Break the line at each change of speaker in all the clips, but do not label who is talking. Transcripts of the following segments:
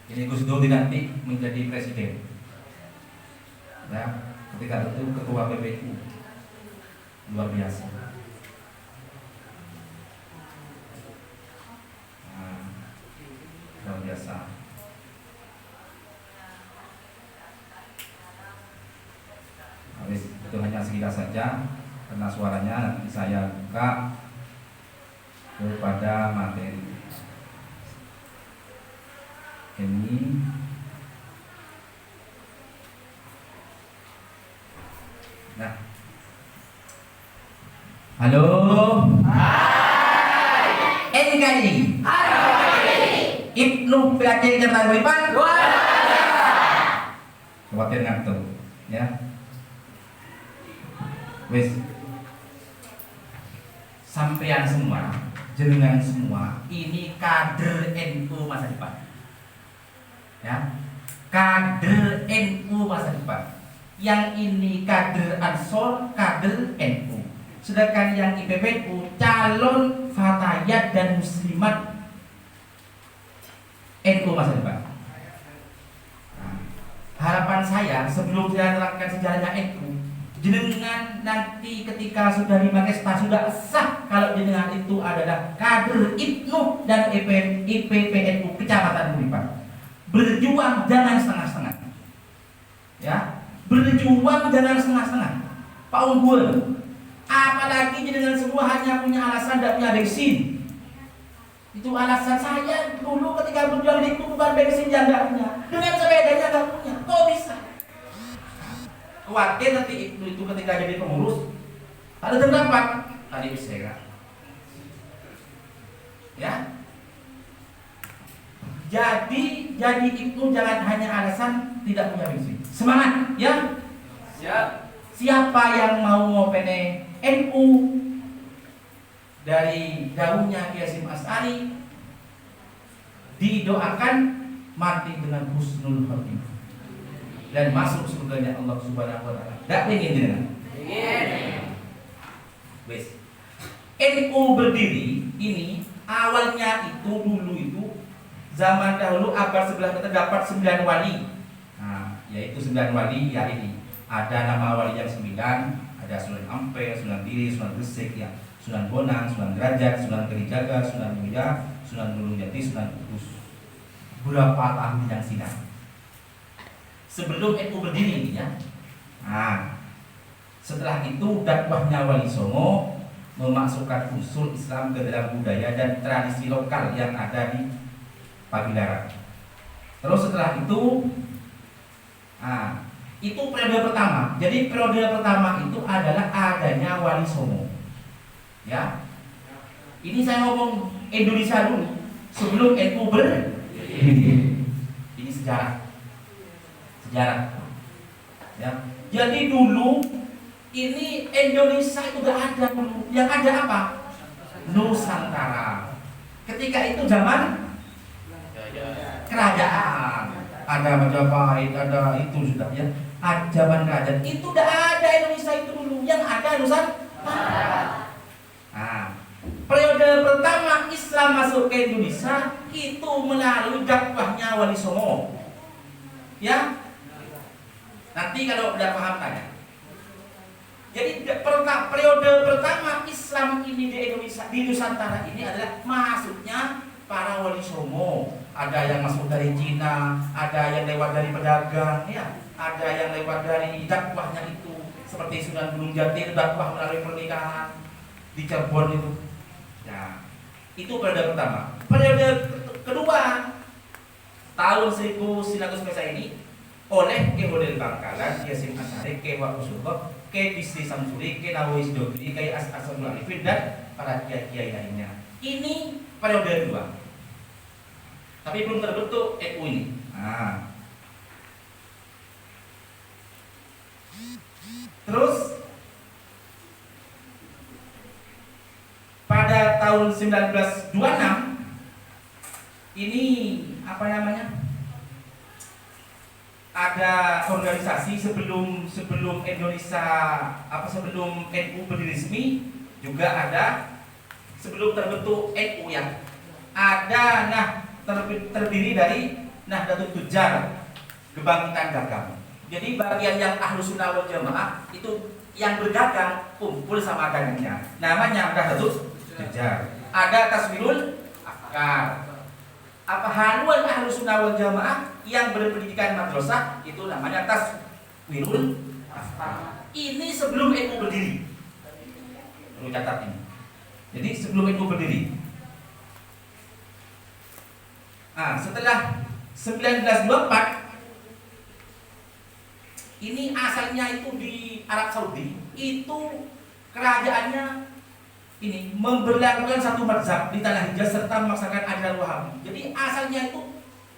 Ini Gus Dur dilantik menjadi presiden. Ya, ketika itu ketua PBNU luar biasa. Nah, luar biasa. Habis itu hanya sekitar saja karena suaranya nanti saya buka kepada materi. Ini nah, halo. Hai. NKRI. Halo. Ibnu pelajari tentang Wipan. Khawatir ngantuk, ya. Wes. Sampean semua, jenengan semua, ini kader NU masa depan. Ya. Kader NU masa depan. Yang ini kader Ansor, kader NU. Sedangkan yang IPPNU calon fatayat dan muslimat NU masa depan. Nah, harapan saya sebelum saya terangkan sejarahnya NU, jenengan nanti ketika sudah dimakesta sudah sah kalau jenengan itu adalah kader IPNU dan IPPNU Kecamatan Buripan. Berjuang jangan setengah-setengah. Ya. Berjuang jangan setengah-setengah. Pak Unggul, apalagi dengan semua hanya punya alasan tidak punya bensin. Itu alasan saya dulu ketika berjuang itu bukan bensin yang tidak punya, dengan sepedanya tidak punya. Kok bisa? Khawatir nanti itu ketika jadi pengurus ada terdapat tadi bisa ya. Jadi itu jangan hanya alasan tidak punya bensin. Semangat ya. Siap. Siapa yang mau ngopene NU dari daunnya Kiai Hasyim Asy'ari didoakan mati dengan husnul khotimah dan masuk surganya Allah Subhanahu wa taala. Enggak pengen jenengan? Pengen. Wes. NU berdiri ini awalnya itu dulu itu zaman dahulu abad sebelah terdapat 9 wali. Nah, yaitu 9 wali ya ini. Ada nama wali yang 9, ada Sunan Ampel, Sunan Giri, Sunan Gresik, ya, Sunan Bonang, Sunan Derajat, Sunan Kalijaga, Sunan Muria, Sunan Gunung Jati, Sunan Kudus. Berapa tahun yang sidang? Sebelum NU berdiri ini ya. Nah, setelah itu dakwahnya Wali Songo memasukkan unsur Islam ke dalam budaya dan tradisi lokal yang ada di Pagilaran. Terus setelah itu, itu periode pertama. Jadi periode pertama itu adalah adanya Wali Songo. Ya. Ini saya ngomong Indonesia dulu sebelum NU berdiri. Ini sejarah. Ya. Jadi dulu ini Indonesia itu gak ada dulu. Yang ada apa? Nusantara. Ketika itu zaman kerajaan. Ada Majapahit, ada itu sudah ya. Zaman kerajaan itu tidak ada Indonesia itu dulu. Yang ada Nusantara. Nah, periode pertama Islam masuk ke Indonesia itu melalui dakwahnya Wali Songo. Ya. Nanti kalau udah paham tanya. Jadi periode pertama Islam ini di Indonesia, di Nusantara ini adalah masuknya para Wali Songo. Ada yang masuk dari Cina, ada yang lewat dari pedagang, ya, ada yang lewat dari dakwahnya itu, seperti Sunan Gunung Jati dakwah melalui pernikahan di Cirebon itu. Ya, itu periode pertama. Periode kedua tahun 1900 ini oleh Ki Hodel Bangkalan, Kiai Hasyim Asy'ari, Kiai Wakusuko, Kiai Bisri Samsuri, Kiai Nawais Dogri, Kiai As'asul Arifin dan para kiai-kiai lainnya. Ini periode kedua. Tapi belum terbentuk NU ini. Nah. Terus pada tahun 1926 ini apa namanya? Ada organisasi sebelum Indonesia sebelum NU berdiri resmi juga ada sebelum terbentuk NU ya. Ada terdiri dari Nahdlatul Tujar, kebangkitan dagang. Jadi bagian yang Ahlus Sunnah wal Jamaah itu yang berdagang kumpul sama dagangnya. Namanya Nahdlatul Tujar. Ada taswirul afkar. Apa haluan Ahlus Sunnah wal Jamaah yang berpendidikan madrasah itu namanya taswirul afkar. Ini sebelum NU berdiri. Perlu catat ini. Jadi sebelum NU berdiri. Setelah 1924 ini asalnya itu di Arab Saudi, itu kerajaannya ini memberlakukan satu mazhab di tanah Hijaz serta memaksakan ajaran Wahabi. Jadi asalnya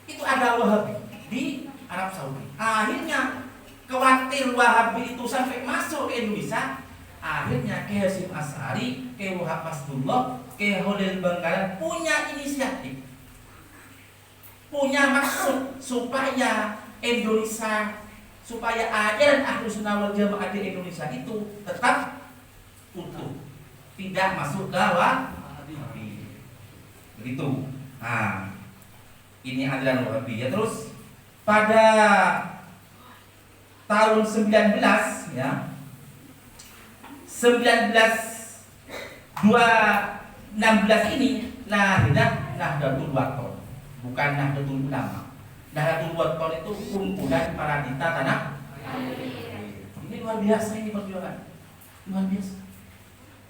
itu ada Wahabi di Arab Saudi. Akhirnya khawatir Wahabi itu sampai masuk ke Indonesia. Akhirnya Kiai Hasyim Asy'ari, Kiai Wahab Masdullah, Kiai Khalil Bangkalan punya inisiatif, punya maksud supaya Indonesia, supaya ajaran Ahlus Sunnah wal Jamaah di Indonesia itu tetap utuh, tidak masuk ke Wahabi. Begitu. Nah, ini ajaran Wahabi ya. Terus pada tahun 19 ya 1916 ini lahirnya Nahdlatul Wathon, bukan Nahdlatul Ulama. Nahdlatul Wathon itu kumpulan para dita tanah. Ini luar biasa, ini perjuangan luar biasa.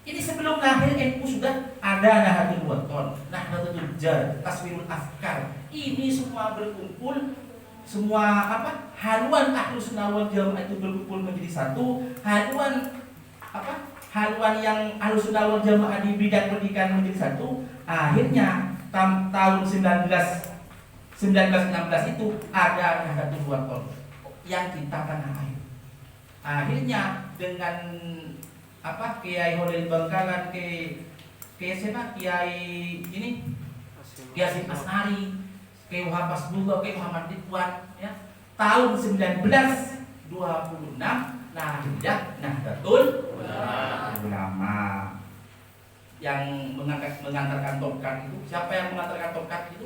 Ini sebelum lahir NU sudah ada Nahdlatul Wathon, Nahdlatul Tujar, Taswirul Afkar. Ini semua berkumpul, semua haluan Ahlus Sunnah wal Jamaah itu berkumpul menjadi satu. Haluan yang Ahlus Sunnah wal Jamaah di bidang pendidikan menjadi satu. Akhirnya tahun 1916 itu ada Nahdlatul Wathon yang kita tanah air. Akhirnya dengan Kiai Khalil Bangkalan, Kiai Hasyim Asy'ari, Kiai Wahab Masdullah, Kiai Muhammad Ridwan ya. Tahun 1926 lahirnya Nahdlatul Ulama. Yang mengantarkan tongkat itu, siapa yang mengantarkan tongkat itu?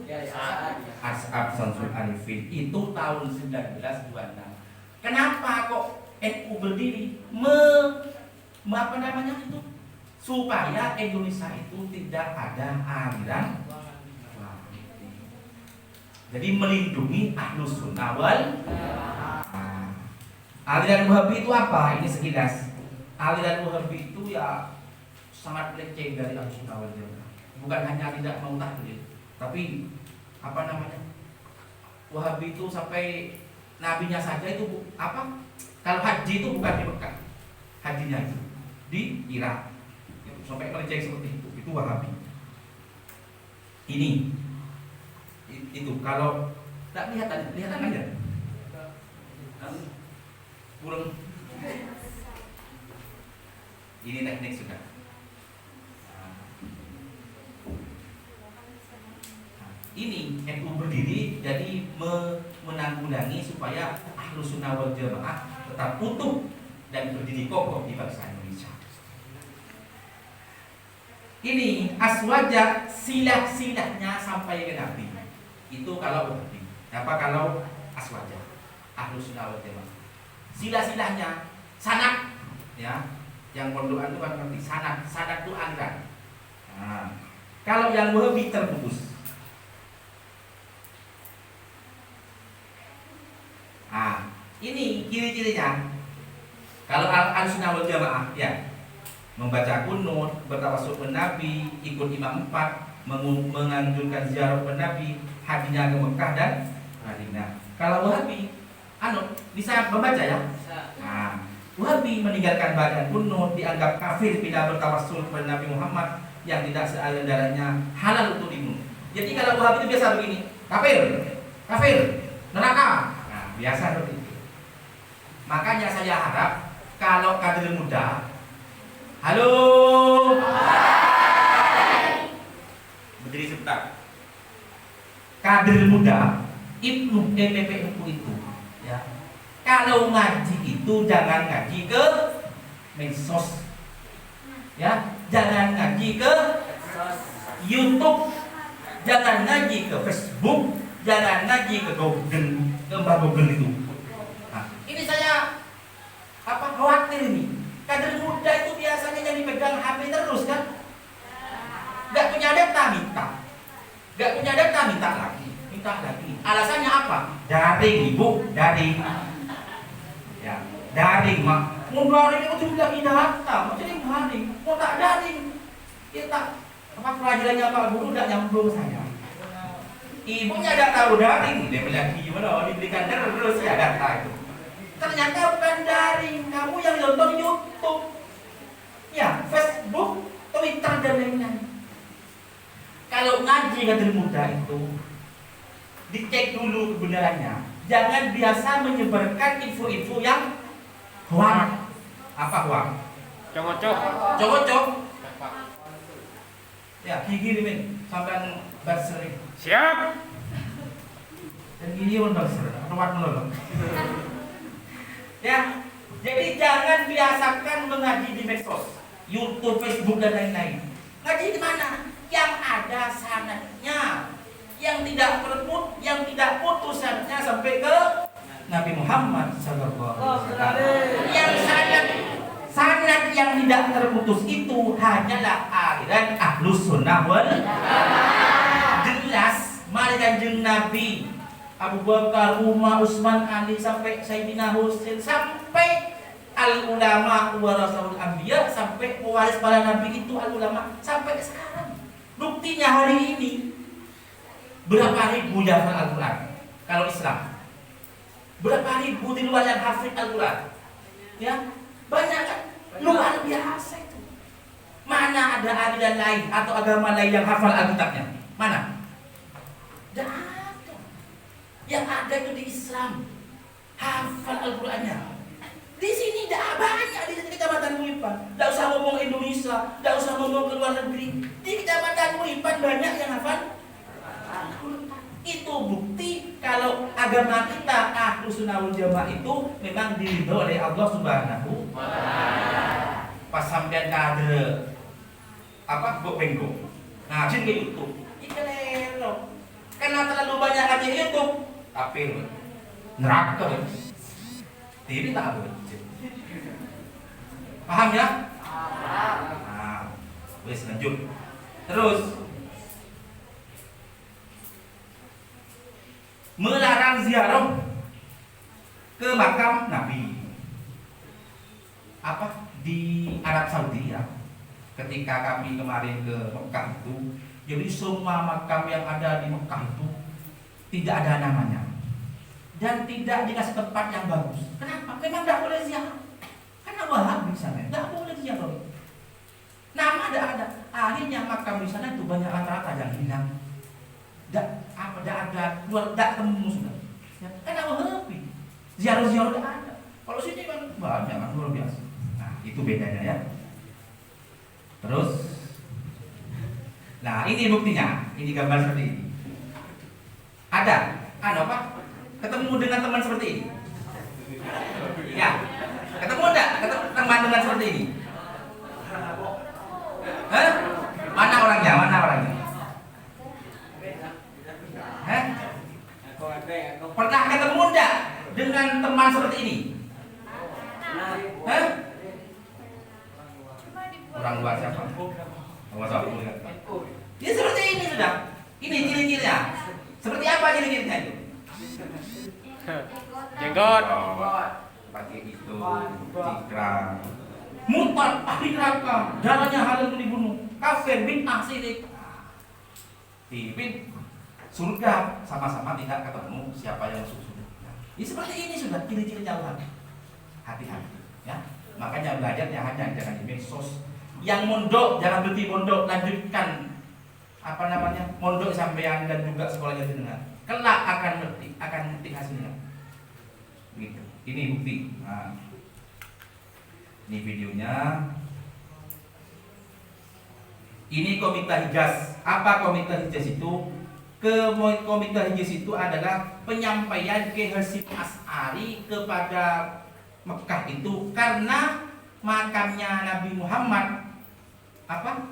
Ash'ab Syamsul Arifin. Itu tahun 1926. Kenapa kok NU berdiri? Supaya Indonesia itu tidak ada aliran Wahabi. Jadi melindungi Ahlus Sunnah wal Jamaah. Aliran Wahabi itu apa? Ini sekilas. Aliran Wahabi itu ya sangat leceh dari Ahlus Sunnah wal Jamaah. Bukan hanya tidak mau tahlil, tapi Wahabi itu sampai nabinya saja itu kalau haji itu bukan di Mekah, hajinya itu di Irak. Sampai meleceh seperti itu Wahabi. Ini itu kalau tak lihat aja. Kurang. Ini teknik sudah. Ini NU berdiri jadi menanggulangi supaya Ahlus Sunnah wal Jamaah tetap utuh dan berdiri kokoh di bangsa Indonesia. Ini aswaja silah-silahnya sampai ke Nabi. Itu kalau Wahabi. Kalau aswaja Ahlus Sunnah wal Jamaah. Silah-silahnya sanad ya. Yang pondokan itu kan ngerti sanad itu aliran. Kalau yang Wahabi terputus. Ini ciri-cirinya. Kalau Ahlus Sunnah wal Jamaah ya membaca kunut, bertawassul ke Nabi, ikut Imam 4, menganjurkan ziarah ke Nabi, hajinya ke Mekah dan Madinah. Kalau Wahabi bisa membaca ya? Wahabi meninggalkan badan kunut, dianggap kafir bila bertawassul kepada Nabi Muhammad yang tidak sealiran darahnya halal untuk dibunuh. Jadi kalau Wahabi itu biasa begini, kafir, neraka. Biasa seperti itu. Makanya saya harap kalau kader muda, halo, berdiri sebentar. Kader muda, Ibnu PPPNU itu, ya. Kalau ngaji itu jangan ngaji ke medsos, ya. Jangan ngaji ke YouTube, jangan ngaji ke Facebook, jangan ngaji ke Google, ke Mbak Google itu. Nah, ini saya khawatir ini. Kader muda itu biasanya yang dipegang HP terus kan? Gak punya data minta, gak punya data minta lagi. Alasannya apa? Daring ibu, daring. Ya, daring mak. Mau daring itu sudah data, mau jadi daring, mau tak daring. Kita pelajarannya Pak Guru tidak nyambung saya. Ibunya tidak tahu daring, dia bilang gimana? Diberikan terus ya data itu. Ternyata bukan daring, kamu yang nonton YouTube, ya Facebook, Twitter dan lain-lain. Kalau ngaji kader muda itu dicek dulu kebenarannya. Jangan biasa menyebarkan info-info yang hoax. Apa hoax? Cocok. Ya, gigi nih, sampai berseri.
Siap.
Dan gigi pun berseri. Tempat menolong. Ya, jadi jangan biasakan mengaji di medsos, YouTube, Facebook dan lain-lain. Ngaji di mana? Yang ada sanadnya, yang tidak putus sanadnya sampai ke Nabi Muhammad SAW. Yang sanad yang tidak terputus itu hanyalah aliran Ahlus Sunnah wal Jamaah. Jelas, mari kanjeng Nabi Abu Bakar, Umar, Utsman, Ali sampai Sayyidina Husain sampai al ulama warasatul anbiya, sampai pewaris para nabi itu al ulama sampai sekarang. Buktinya hari ini berapa ribu yang hafal Al-Quran kalau Islam? Berapa ribu di luar yang hafid Al-Quran? Ya, banyak kan? Luar biasa itu. Mana ada aliran lain atau agama lain yang hafal Alkitabnya? Mana? Tidak ada. Yang ada itu di Islam, hafal Al-Qurannya. Di sini tidak banyak, di Kecamatan Muipan. Tidak usah ngomong Indonesia, tidak usah ngomong ke luar negeri. Di Kecamatan Muipan banyak yang hafal. Itu bukti kalau agama kita Ahlus Sunnah wal Jamaah itu memang diridhoi oleh Allah Subhanahu wa taala. Pas sampean kader bok bengko. Nah, jin ke YouTube. Iki lelo. Karena terlalu banyak ngaji YouTube, tapi neraka. TV tak ada. Paham ya? Nah, wis lanjut. Terus melarang ziarah ke makam Nabi. Di Arab Saudi ya. Ketika kami kemarin ke Mekah itu, jadi semua makam yang ada di Mekah itu tidak ada namanya dan tidak dikasih tempat yang bagus. Kenapa? Memang tidak boleh ziarah. Karena Wahabi di sana tidak boleh ziarah. Nama ada. Akhirnya makam di sana itu banyak rata-rata yang hilang. Tidak ada, tidak temu sudah. Ya, karena Wahabi ziarah-ziarah tidak ada. Kalau sini kan banyak kan, luar biasa. Nah, itu bedanya ya. Terus, nah ini buktinya, ini gambar seperti ini. Ada ketemu dengan teman seperti ini? Ya, ketemu enggak? Teman dengan seperti ini? Mana orangnya? Pernah ketemu enggak dengan teman seperti ini? Orang luar siapa? Dia seperti ini sudah. Ini ciri-cirinya. Seperti apa ciri-cirinya itu?
Jenggot.
Pakai itu, cikram. Murtad, ahli neraka, darahnya halal dibunuh. Kafir, bid'ah, syirik. Tipin surga sama-sama tidak ketemu siapa yang masuk surga. Ini seperti ini sudah ciri-cirinya Allah. Hati-hati, ya. Makanya belajarnya hanya jangan di medsos. Yang mondok jangan berhenti mondok, lanjutkan mondok sampean dan juga sekolahnya dengan kelak akan memetik hasilnya. Begitu. Ini bukti. Nah, ini videonya. Ini Komite Hijaz. Apa Komite Hijaz itu? Komite Hijaz itu adalah penyampaian Kiai Hasyim Asy'ari kepada Mekah itu karena makamnya Nabi Muhammad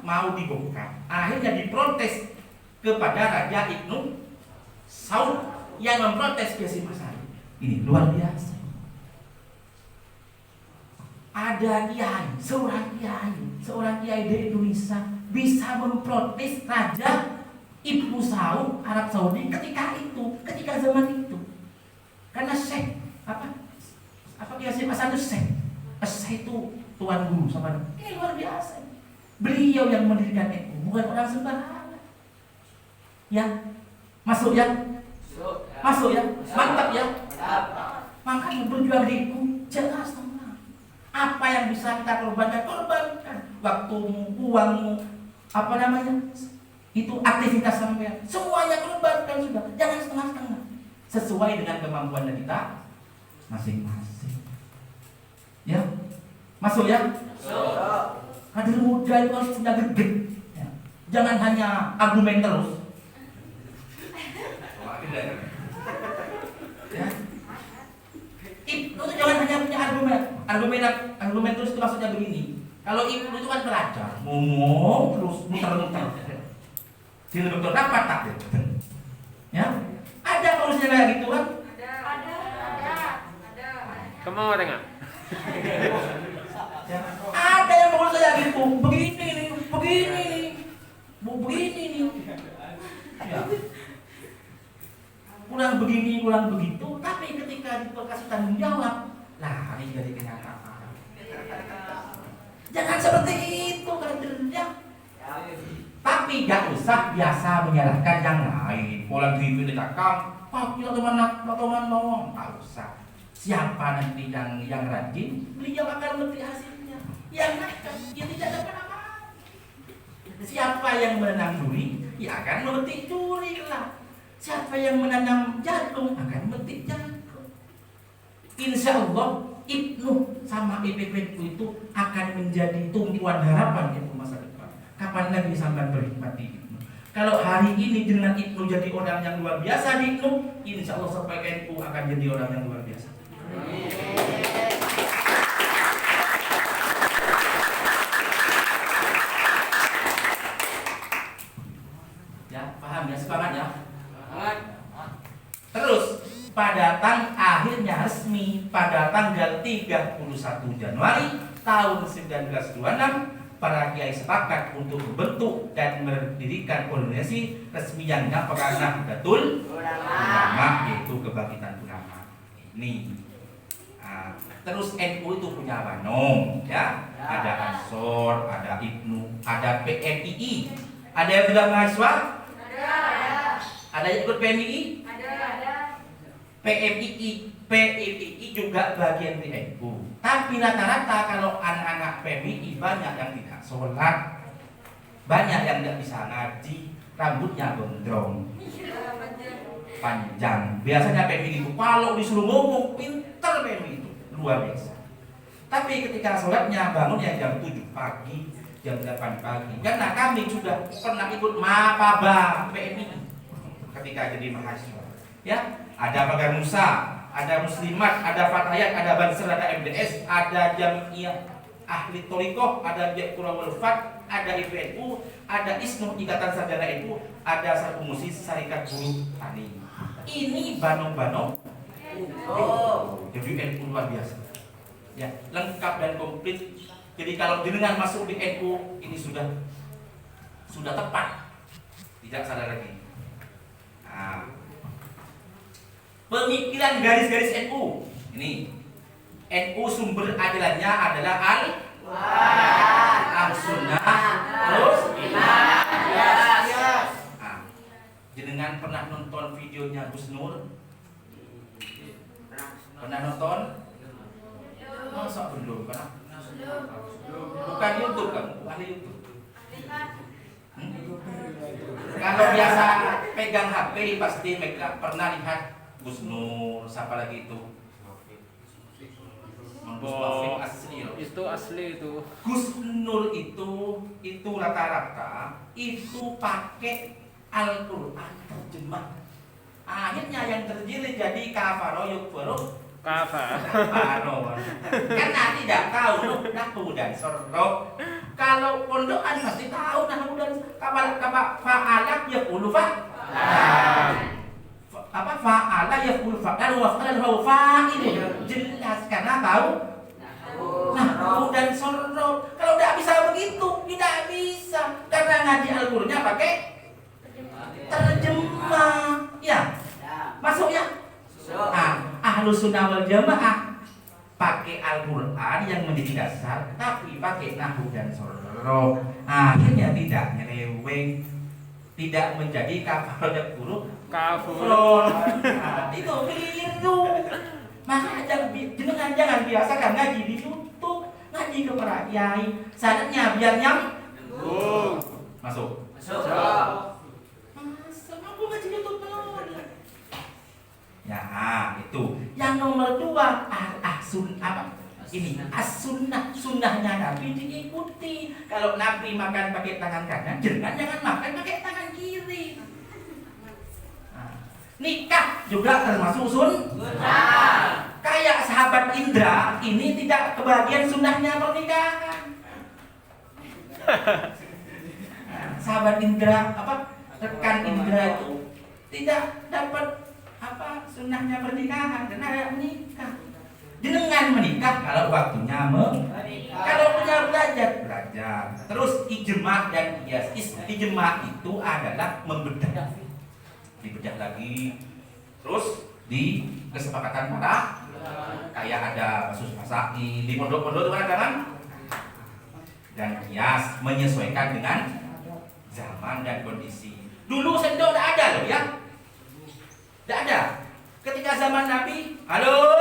mau dibongkar. Akhirnya diprotes kepada Raja Ibnu Saud yang memprotes Kiai Masari. Ini luar biasa. Ada kiai, seorang kiai di Indonesia bisa memprotes Raja Ibnu Saud Arab Saudi ketika zaman itu. Karena Syekh apa Kiai Masari itu Syekh itu tuan guru sama. Ini luar biasa. Beliau yang mendirikan NU, bukan orang sembarangan. Ya, masuk ya, mantap ya. Makanya berjuang di NU jelas tenang. Apa yang bisa kita korbankan. Waktumu, uangmu, itu aktivitas sampean, semuanya korbankan sudah. Jangan setengah-setengah. Sesuai dengan kemampuan kita masing-masing. Ya, masuk ya. Kader muda itu harus punya greget. Ya. Jangan hanya argumen terus. Ya. Itu jangan hanya punya argumen terus itu maksudnya begini. Kalau Ibnu itu kan pelajar, ngomong terus muter-muter. Sini betul dapat tak? Ya, ada manusia kayak gitu kan? Ada.
Kamu ada nggak?
Ya. Ada yang mau saya gitu, begini nih. Ya. Kurang begini, kurang begitu, tapi ketika dikasih tanggung jawab, lari dari kenyataan. Jangan seperti itu kadernya. Tapi gak usah biasa menyalahkan yang lain. Orang TV dicakap, kita teman mau, tak usah. Siapa nanti yang rajin, beliau akan memetik hasilnya. Yang nakal, dia tidak dapat apa-apa. Siapa yang menanam duri, ya akan memetik duri lah. Siapa yang menanam jagung akan memetik jagung. Insya Allah Ibnu sama IPPNU itu akan menjadi tumpuan harapan untuk masa depan. Kapan lagi sampai berhikmati Ibnu? Kalau hari ini dengan Ibnu jadi orang yang luar biasa di Ibnu, insya Allah sampai NU akan jadi orang yang luar biasa. Ya, paham ya, semangat ya. Terus pada akhirnya resmi pada tanggal 31 Januari tahun 1926 para kiai sepakat untuk membentuk dan mendirikan organisasi resmi yang dinamakan Nahdlatul Ulama, yaitu Kebangkitan Ulama. Ini terus NU itu punya Wanom, ya. Ada Ansor, ada Ibnu, ada PMII. Ada yang sudah mahasiswa? Ada yang ikut PMII? PMII juga bagian di NU. Tapi rata-rata kalau anak-anak PMII banyak yang tidak sholat, banyak yang tidak bisa ngaji, rambutnya gondrong, panjang. Biasanya PMII itu kalau disuruh ngomong pinter, PMII itu luar biasa. Tapi ketika sholatnya bangunnya jam 7 pagi, jam 8 pagi. Karena kami sudah pernah ikut mapaba PMII ketika jadi mahasiswa. Ya, ada Pagar Musa, ada Muslimat, ada Fatayat, ada Banser, ada MDS, ada Jamiah Ahli Thoriqoh, ada Jaiqura Walfat, ada IPNU, ada ISNU Ikatan Sarjana NU, ada Sarpumusi Serikat Buruh Tani. Ini bano-bano. Jadi NU luar biasa. Ya, lengkap dan komplit. Jadi kalau jenengan masuk di NU ini sudah tepat. Tidak salah lagi. Nah, pemikiran garis-garis NU. Ini NU sumber ajarannya adalah Al-Sunnah terus jenengan pernah nonton videonya Gus Nur? Pernah nonton? Masa belum? Pernah? Bukan YouTube kamu, ahli YouTube. Kalau biasa pegang HP pasti mereka pernah lihat Gus Nur, siapa lagi itu?
Itu asli itu.
Gus Nur itu rata-rata itu pakai Al-Quran terjemah. Akhirnya yang terjadi jadi kafaro yukfuru kafaro. Karena tidak tahu nahwu dan sorok. Kalau pondokan pasti tahu nahwu dan fa'alak yaqulu yaf'ul fa'al wa fa'alahu fa'il. Jelas karena tahu nahwu dan sorf. Kalau tidak bisa begitu, tidak bisa. Karena ngaji Al-Qur'annya pakai terjemah. Ya. Masuk ya? Ahlus sunnah wal jamaah pakai Al-Qur'an yang menjadi dasar, tapi pakai nahwu dan sorf. Akhirnya tidak nyeleweng, tidak menjadi kafir huruf kafur. Itu keliru. Maka jangan biasakan ngaji di YouTube, ngaji ke para kiai. Syaratnya biar nyambung. Masuk. Aku ngaji YouTube terus. Ya, itu. Yang nomor 2, ini as-sunnah, sunnahnya Nabi diikuti. Kalau Nabi makan pakai tangan kanan, jangan makan pakai tangan kiri. Nikah juga termasuk sunnah. Kayak sahabat Indra, ini tidak kebagian sunnahnya pernikahan. Sahabat Indra, rekan Indra itu tidak dapat sunnahnya pernikahan karena ada menikah. Dengan menikah kalau waktunya kalau punya belajar. Terus ijma dan qiyas. Ijma itu adalah membedah, dibedah lagi. Terus di kesepakatan para kayak ada kasus Masai di pondok-pondok itu ada kan? Dan qiyas menyesuaikan dengan zaman dan kondisi. Dulu sendok tidak ada loh ya. Tidak ada. Ketika zaman Nabi, halo.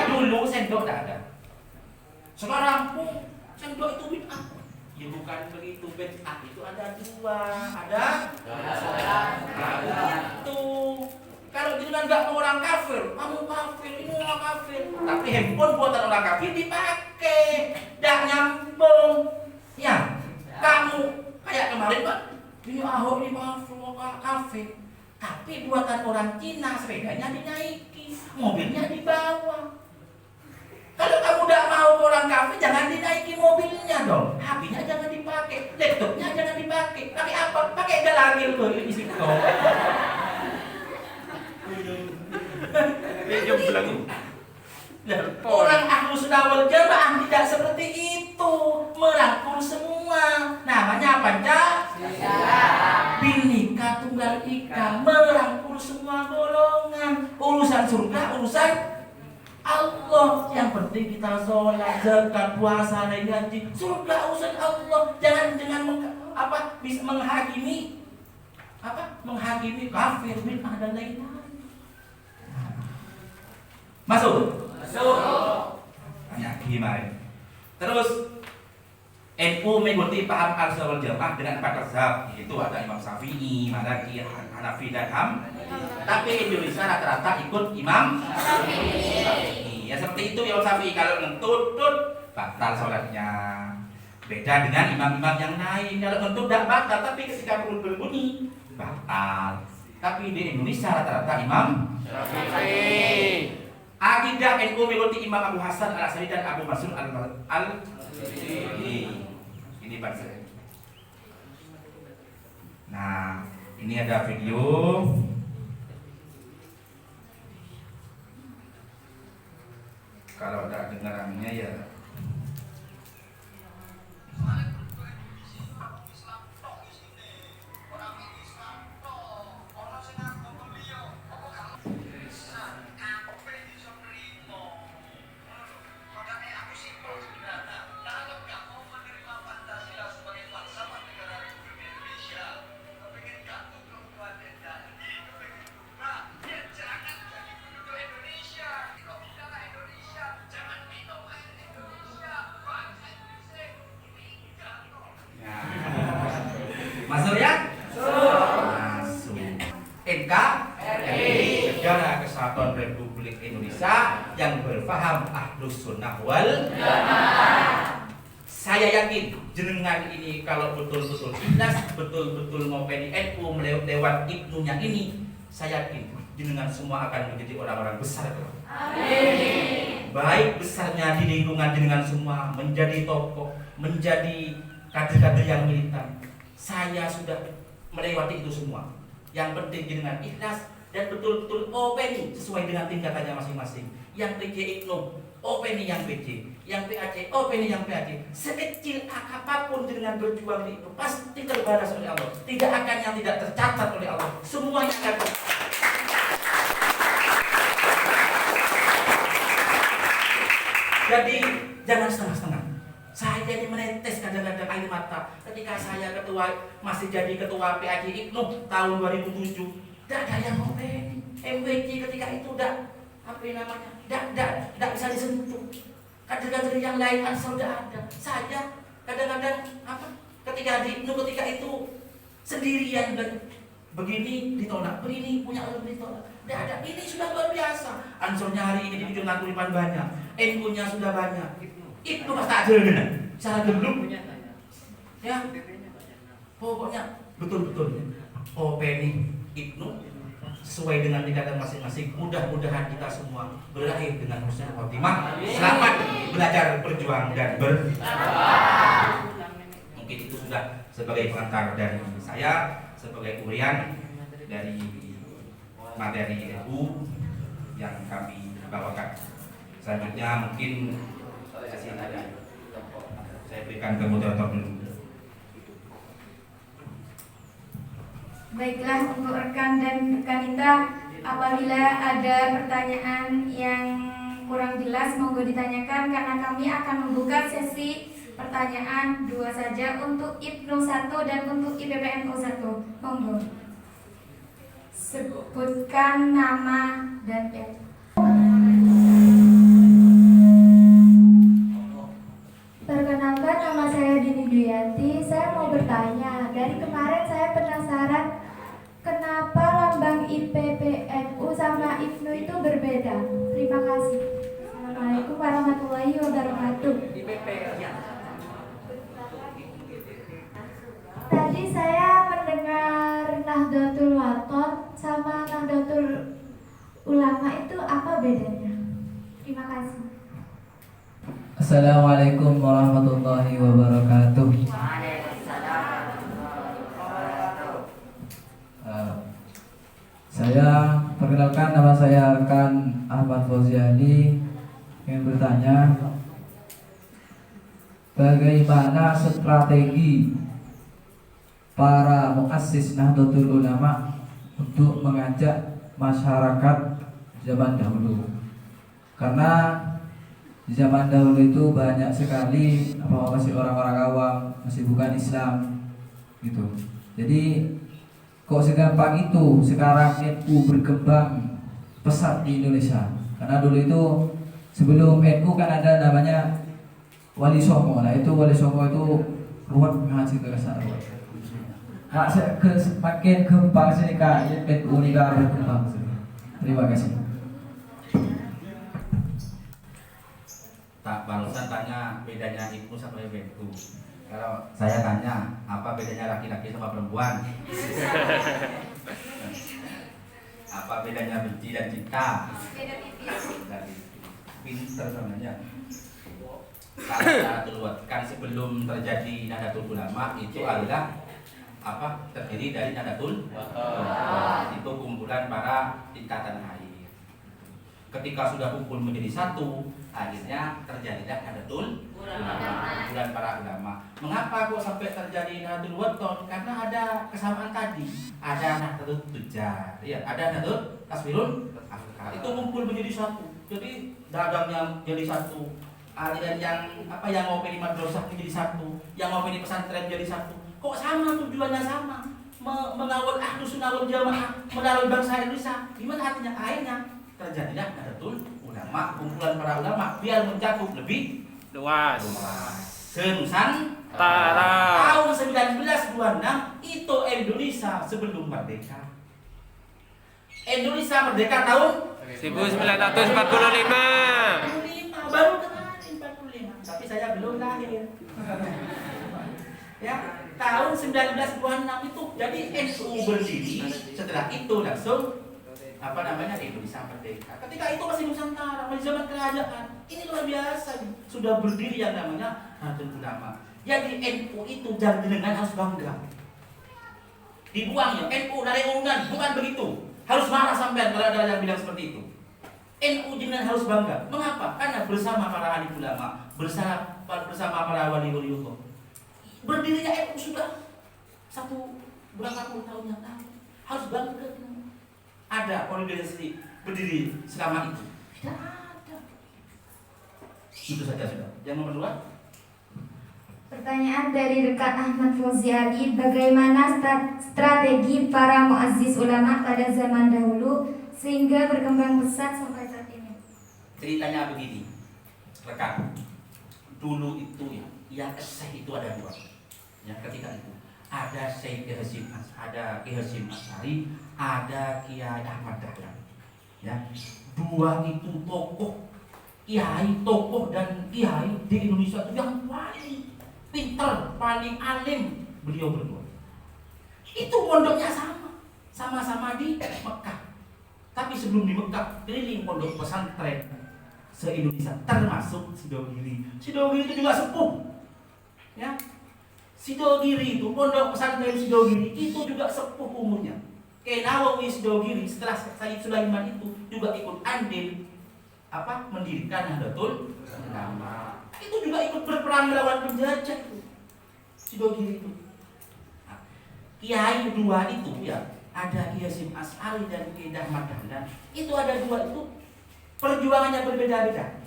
Dulu sendok tidak ada. Sekarang sendok itu bid'ah. Ya bukan begitu, bid'ah itu ada 2. Ada itu. Kalau jangan nggak mau orang kafir, kamu kafir, ini orang kafir. Tapi handphone buatan orang kafir dipakai, tidak nyambung. Ya, kamu kayak kemarin Pak, ini Ahok ini kafir. Tapi buatan orang Cina, sepedanya dinaiki, mobilnya dibawa. Kalau kamu tidak mau orang kafir, jangan dinaiki mobilnya dong. HP-nya jangan dipakai, laptopnya jangan dipakai. Pakai apa? Pakai galagil tuh di situ. Orang Ahlus Sunnah wal Jamaah tidak seperti itu, merangkul semua. Namanya Pancasila. Binika Tunggal Ika, merangkul semua golongan. Urusan surga, urusan Allah. Yang penting kita sholat, zakat, puasa, dan haji. Surga urusan Allah. Jangan bisa menghakimi kafir, bid'ah dan lain-lain. Masuk. Tanya gimana? Terus NU mengikuti paham Ahlussunnah wal Jamaah dengan 4 mazhab, yaitu ada Imam Syafi'i, Maliki, Hanafi dan Tapi Indonesia rata-rata ikut Imam Syafi'i. Ya seperti itu Imam Syafi'i, kalau ngentut batal sholatnya. Beda dengan imam-imam yang lain, kalau ngentut tidak batal, tapi ketika perut berbunyi batal. Tapi di Indonesia rata-rata Imam Syafi'i. Akidah NU mengikuti Imam Abu Hasan Al-Asy'ari dan Abu Mansur Al-Maturidi. Ini bahasa. Nah, ini ada video. Kalau ada dengarannya ya. Masuk ya? Masuk. NKRI, Negara Kesatuan Republik Indonesia yang berfaham Ahlus Sunnah wal Jamaah. Saya yakin jenengan ini kalau betul-betul ikhlas, betul-betul ngopeni NU lewat ibnunya ini, saya yakin jenengan semua akan menjadi orang-orang besar. Amin. Baik besarnya di lingkungan jenengan semua, menjadi tokoh, menjadi kader-kader yang militan. Saya sudah melewati itu semua. Yang penting jenengan ikhlas, dan betul-betul openi sesuai dengan tingkatannya masing-masing. Yang PJ IPNU, openi yang PJ, yang PAC, openi yang PAC. Sekecil apapun dengan berjuang itu pasti terbalas oleh Allah. Tidak akan yang tidak tercatat oleh Allah. Semuanya akan. Jadi jangan setengah-setengah. Saya jadi menetes kadang-kadang air mata ketika saya masih jadi ketua PAC IPNU tahun 2007. Tidak ada yang mau MWC ketika itu tidak bisa disentuh. Kader-kader yang lain asal tidak ada. Saya kadang-kadang ketika di IPNU ketika itu sendirian dan begini ditolak, begini punya orang ditolak. Tidak ada. Ini sudah luar biasa. Ansurnya hari ini di Ujung Nangkulipan banyak, NU-nya sudah banyak. Itu pasti ada dengan cara dulu. Ya, pokoknya betul-betul openi IPNU sesuai dengan tingkatan masing-masing. Mudah-mudahan kita semua berakhir dengan husnul khotimah. Selamat belajar, berjuang dan mungkin itu sudah sebagai pengantar dari saya, sebagai urian dari materi NU yang kami bawakan. Selanjutnya mungkin sesi tadi saya berikan ke moderator dulu.
Baiklah, untuk rekan dan rekanita, apabila ada pertanyaan yang kurang jelas monggo ditanyakan, karena kami akan membuka sesi pertanyaan 2 saja untuk IPNU 1 dan untuk IPPNU 1. Monggo. Sebutkan nama dan Perkenalkan, nama saya Dini Dwianti. Saya mau bertanya, dari kemarin saya penasaran kenapa lambang IPPNU sama IPNU itu berbeda. Terima kasih. Assalamualaikum warahmatullahi wabarakatuh. Tadi saya mendengar Nahdlatul Wathon sama Nahdlatul Ulama, itu apa bedanya? Terima kasih.
Assalamualaikum warahmatullahi wabarakatuh. Saya perkenalkan, nama saya Rekan Ahmad Fauziani. Ingin bertanya, bagaimana strategi para muassis Nahdlatul Ulama untuk mengajak masyarakat zaman dahulu? Karena di zaman dahulu itu banyak sekali masih orang-orang awam, masih bukan Islam gitu. Jadi kok segampang itu sekarang NU berkembang pesat di Indonesia? Karena dulu itu sebelum NU kan ada namanya Wali Songo. Nah itu Wali Songo itu ruwet ngaji ke sana. Nah, makin kembang sini kak NU ini berkembang. Terima kasih.
Tak barusan tanya bedanya IPNU sama IPNU. Kalau saya tanya apa bedanya laki-laki sama perempuan? Apa bedanya benci dan cinta? Pinter namanya. Kalau kan sebelum terjadi Nahdlatul Ulama itu adalah terdiri dari Nahdlatul Wathon. Itu kumpulan para tingkatan air. Ketika sudah kumpul menjadi satu, akhirnya terjadilah Nahdlatul Ulama, kumpulan para ulama. Mengapa kok sampai terjadi Nahdlatul Wathon? Karena ada kesamaan tadi. Ada Nahdlatul Tujar, ya, ada Nahdlatul Taswirul Afkar. Itu kumpul menjadi satu. Jadi dagangnya jadi satu. Aliran yang mau pilih madrasah menjadi satu, yang mau pilih pesantren jadi satu. Kok sama tujuannya sama? Mengawal Ahlus Sunnah wal Jamaah, melalui bangsa Indonesia. Gimana artinya? Akhirnya terjadilah Nahdlatul Ulama, kumpulan para ulama biar mencakup lebih
luas.
Senusantara. Tahun 1926 itu Indonesia sebelum merdeka. Indonesia merdeka tahun
1945.
Baru kemarin 45. Tapi saya belum lahir. Ya, tahun 1926 itu jadi NU berdiri. Setelah itu langsung Indonesia merdeka. Ketika itu masih Nusantara, masih zaman kerajaan. Ini luar biasa nih. Sudah berdiri yang namanya Nahdlatul Ulama. Jadi NU itu jangan dengan harus bangga. Dibuang ya NU dari undang, bukan begitu. Harus marah sampean kalau ada yang bilang seperti itu. NU jenengan harus bangga. Mengapa? Karena bersama para alim ulama, bersama para wali-wali Allah. Berdirinya NU sudah berapa puluh tahun yang lalu. Harus bangga. Ada organisasi berdiri selama itu? Tidak ada. Itu saja sudah. Yang nomor 2.
Pertanyaan dari rekan Ahmad Fauzi Ali, bagaimana strategi para muazzis ulama pada zaman dahulu sehingga berkembang pesat sampai saat ini?
Ceritanya begini, rekan. Dulu itu yang Syekh itu ada 2. Ya, ketika itu ada Syekh Hasyim Asy'ari, ada Kiai Ahmad Dahlan. Ya, 2 itu tokoh dan kiai di Indonesia itu yang paling pintar, paling alim, beliau berdua. Itu pondoknya sama-sama di Mekah. Tapi sebelum di Mekah, keliling pondok pesantren se-Indonesia, termasuk Sidogiri. Sidogiri itu juga sepuh. Ya. Sidogiri itu, pondok pesantren Sidogiri itu juga sepuh umurnya. Nawawi Sidogiri setelah Sayyid Sulaiman itu juga ikut andil mendirikan Nahdlatul Ulama. Itu juga ikut berperang melawan penjajah itu. Sidogiri itu. Nah, Kiai 2 itu ya, ada Kiai Hasyim Asy'ari dan Kiai Ahmad Dahlan. Itu ada 2 itu perjuangannya berbeda-beda.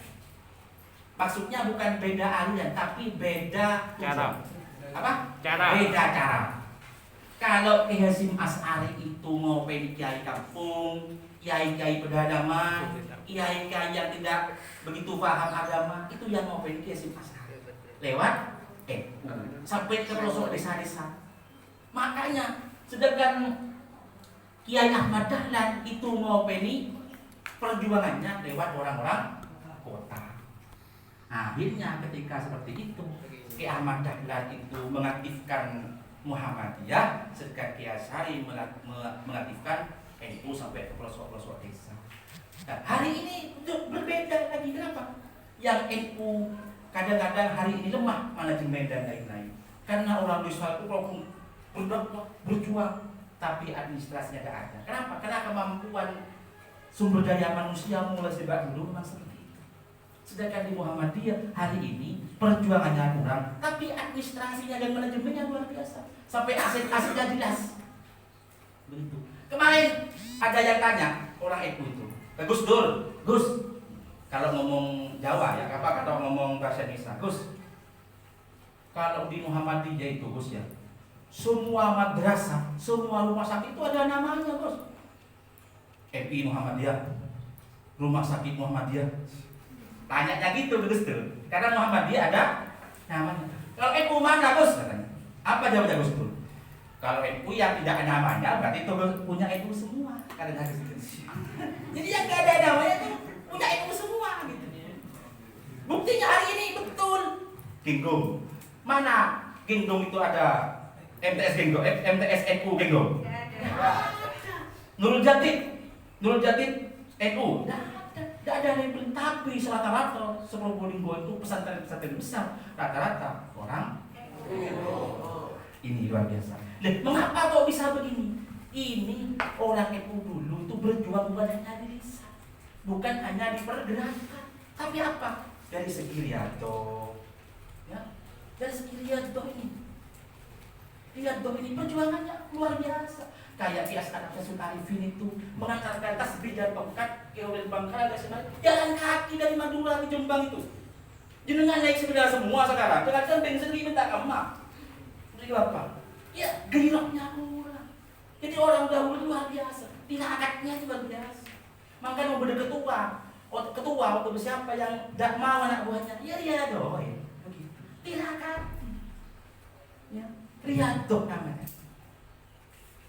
Maksudnya bukan beda aliran, tapi beda
cara.
Beda cara. Kalau Kiai Hasyim Asy'ari itu mau kiai kampung, kiai pedalaman, kiai yang tidak begitu paham agama, itu yang mau Kiai Hasyim Asy'ari lewat sampai ke pelosok desa-desa. Makanya sedangkan Kiai Ahmad Dahlan itu mau perjuangannya lewat orang-orang kota. Akhirnya ketika seperti itu, Kiai Ahmad Dahlan itu mengaktifkan Muhammadiyah, sedangkan Kiai Asy'ari mengaktifkan NU sampai ke pelosok-pelosok desa. Nah, hari ini berbeda lagi. Kenapa? Yang NU kadang-kadang hari ini lemah manajemen dan lain-lain. Karena orang desa itu walaupun berjuang, tapi administrasinya tidak ada. Kenapa? Karena kemampuan sumber daya manusia mulai sejak dulu memang seperti itu. Sedangkan di Muhammadiyah hari ini perjuangannya kurang, tapi administrasinya dan manajemennya luar biasa. Sampai aset-asetnya jelas. Begitu. Kemarin ada yang tanya orang NU itu, Gus Dur, Gus, kalau ngomong Jawa ya, kalau ngomong bahasa Indonesia, Gus, kalau di Muhammadiyah itu Gus ya, semua madrasah, semua rumah sakit itu ada namanya Gus. MI Muhammadiyah, rumah sakit Muhammadiyah. Tanyanya gitu Gus Dur, karena Muhammadiyah ada namanya. Kalau NU mana Gus? Katanya. Apa jawabnya Gus Dur? Kalau NU yang tidak ada namanya berarti itu punya NU semua. Karena jadi yang tidak ada namanya itu punya NU semua gitu. Buktinya hari ini betul. Genggong. Mana Genggong itu ada MTS Genggong, MTS NU Genggong. Nurul Jatid NU. Tidak ada label, tapi rata-rata Probolinggo itu pesantren-pesantren besar rata-rata orang ini luar biasa. Mengapa kok bisa begini? Ini orang NU dulu itu berjuang bukan hanya di desa, bukan hanya di pergerakan, tapi apa? Dari segi Riyadhah, ya, dari segi Riyadhah ini perjuangannya luar biasa. Kayak Kiai Hasyim Arifin itu mengantarkan tasbih dan tongkat ke Bangka jalan kaki dari Madura ke Jombang itu. Jenengan naik sepeda semua sekarang, dengan bensin minta emak. Jadi apa? Ya, geriloknya kurang. Jadi orang dahulu luar biasa, tirakatnya luar biasa. Makanya mau ketua waktu siapa yang tidak mau anak buahnya, ya Riyadhah ya, begitu. Tirakat, ya Riyadhah namanya.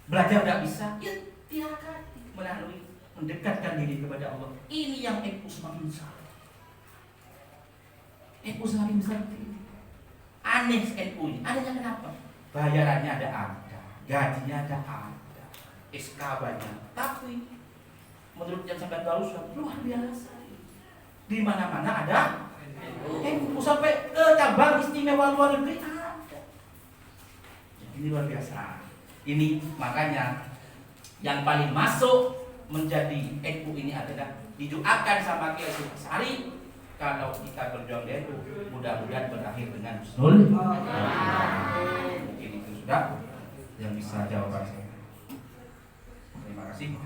Belajar tidak bisa, ya tirakat melalui mendekatkan diri kepada Allah. Ini yang NU semakin besar. NU semakin besar. Aneh NU ini, anehnya kenapa? Bayarannya ada, gajinya ada, SK banyak. Tapi menurut yang sampai barusan luar biasa. Di mana-mana ada NU sampai ke cabang istimewa luar negeri ada. Ini luar biasa. Ini makanya yang paling masuk menjadi NU ini adalah didoakan sama Kiai Hasyim Asy'ari kalau kita berjuang di NU mudah-mudahan berakhir dengan husnul. Mungkin itu sudah yang bisa jawaban saya. Terima kasih.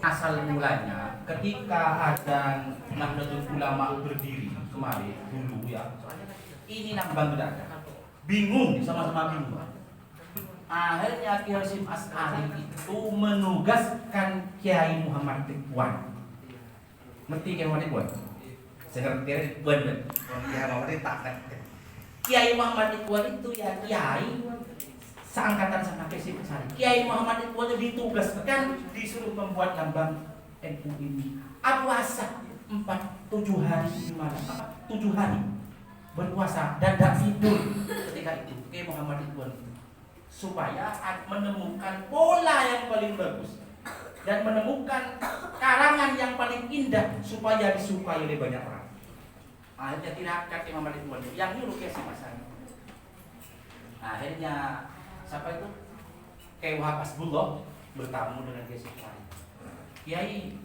Asal mulanya ketika ada Nahdlatul Ulama berdiri kemarin dulu ya, ini nambang tidak ada. Bingung, sama-sama bingung. Akhirnya Kiai Hasyim Asy'ari itu menugaskan Kiai Muhammad Ridwan. Ngerti Kiai Muhammad Ridwan? Saya ngerti Ridwan kan? Kiai Muhammad Ridwan. Kiai Muhammad Ridwan itu ya kiai seangkatan sama Kiai Hasyim Asy'ari. Kiai Muhammad Ridwan ditugaskan disuruh membuat lambang NU ini. Puasa 7 hari di malam. 7 hari berpuasa dan tidak tidur ketika itu Kiai Muhammad Ridwan supaya menemukan pola yang paling bagus dan menemukan karangan yang paling indah supaya disukai oleh banyak orang. Akhirnya tirakat Kiai Muhammad Ridwan yang nyuruh Kiai Hasyim Asy'ari. Akhirnya siapa itu? Kiai Wahab Hasbullah bertamu dengan Kiai Hasyim Asy'ari. Kiai,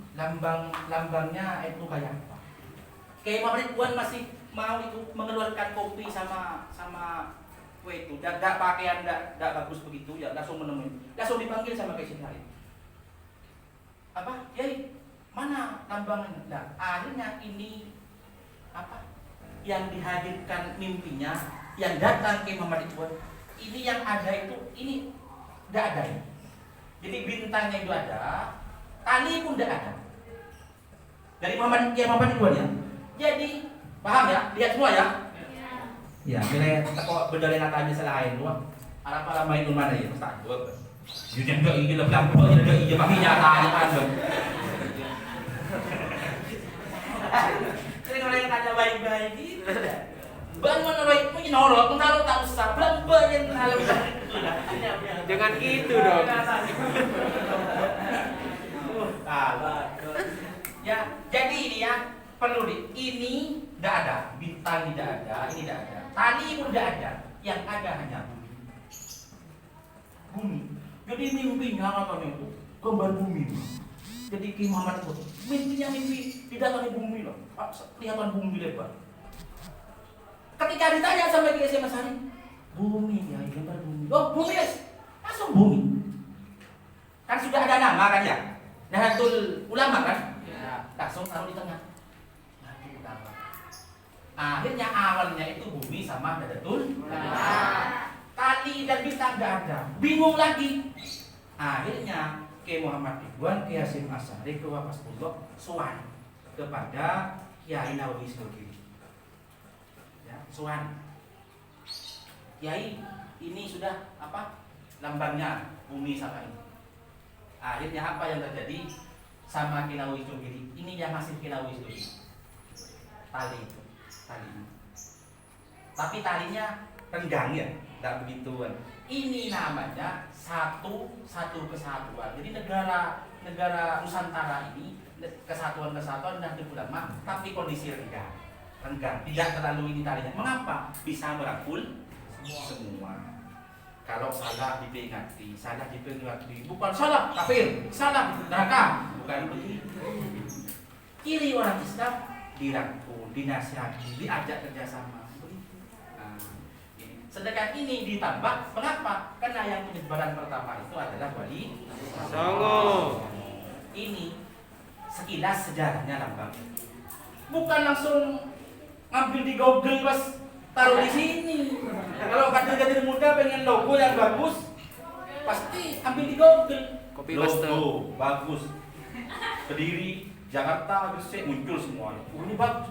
lambangnya itu kayak apa? Kiai Muhammad Ridwan masih mau itu mengeluarkan kopi sama kue itu, dan pakaian tidak bagus begitu ya, langsung menemui, langsung dipanggil sama Kiai Hasyim Asy'ari. Apa? Kiai, mana lambangannya? Nah, akhirnya ini apa? Yang dihadirkan mimpinya, yang datang Kiai Muhammad Ridwan. Ini yang ada itu, ini tidak ada ya. Jadi bintangnya itu ada, tali pun tidak ada. Dari Kiai Muhammad Ridwan ya. Jadi paham ya? Lihat semua ya? Ya, bila kok berdalil katanya selain doang. Apa main mana ya? Ustaz, gua. Jujur enggak ini lah bilang gua enggak iya pakai nyatanya kan. Jadi kalau yang tanya baik-baik gitu. Bang menurut mungkin norok, kalau tak usah, belum banyak hal.
Jangan gitu dong.
Ya, jadi ini ya perlu ini tidak ada, bintang tidak ada, ini tidak ada, tali pun tidak ada, yang ada hanya bumi. Jadi mimpinya katanya itu gambar bumi. Jadi Kiai Muhammad itu mimpinya mimpi didatangi bumi loh, kelihatan bumi lebar. Ketika ditanya sama Kiai Hasyim Asy'ari, bumi ya, gambar bumi. Oh bumi yes, langsung bumi. Kan sudah ada nama kan ya, Nahdlatul Ulama kan, langsung taruh di tengah. Akhirnya awalnya itu bumi sama Nahdlatul Ulama. Tali dan bintang tidak ada. Bingung lagi. Akhirnya Kiai Muhammad Ridwan, Kiai Hasyim Asy'ari, Kiai Wahab Hasbullah sowan kepada Kiai Nawawi Sugiri. Ya, sowan. Kiai, ini sudah apa? Lambangnya bumi sama ini. Akhirnya apa yang terjadi sama Kiai Nawawi Sugiri? Ini yang hasil Kiai Nawawi Sugiri. Tali itu. Tapi talinya renggang ya, tidak begituan. Ini namanya satu kesatuan. Jadi negara Nusantara ini kesatuan Nahdlatul Ulama, tapi kondisi renggang, tidak terlalu ini talinya. Mengapa? Bisa merangkul semua. Kalau salah diperingati, bukan salah kafir, salah neraka, bukan begitu. Kiri orang Islam dirangkul, dinasihati, diajak kerjasama. Sedangkan ini ditambah, mengapa? Karena yang penyebaran pertama itu adalah Wali
Songo.
Ini sekilas sejarahnya lambang. Bukan langsung ngambil di Google pas taruh di sini. Kalau kader-kader muda pengen logo yang bagus, pasti ambil di Google.
Copy paste.
Logo bagus. Kediri, Jakarta, Gresik muncul semua. Ini bagus.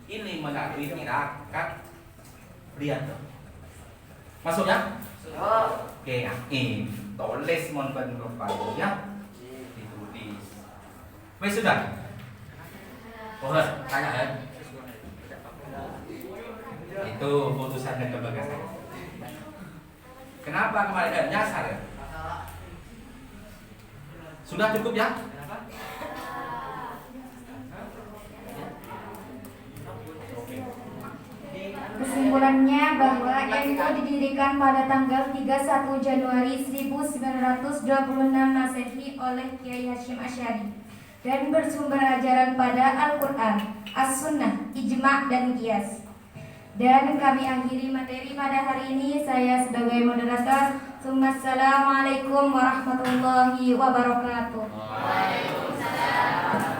Ini melalui tirakat. Lihat tuh. Masuk ya? Oke, tulis mon profile ya. Ditulis. Wes sudah. Oh, tanya ya. Itu putusan dan kebagasan. Kenapa kemarin nyasar ya? Sudah cukup ya?
Kesimpulan kesimpulannya bahwa NU didirikan pada tanggal 31 Januari 1926 Masehi oleh Kiai Hasyim Asy'ari dan bersumber ajaran pada Al-Quran, As-Sunnah, Ijma' dan Qiyas. Dan kami akhiri materi pada hari ini. Saya sebagai moderator. Assalamualaikum warahmatullahi wabarakatuh.
Waalaikumsalam.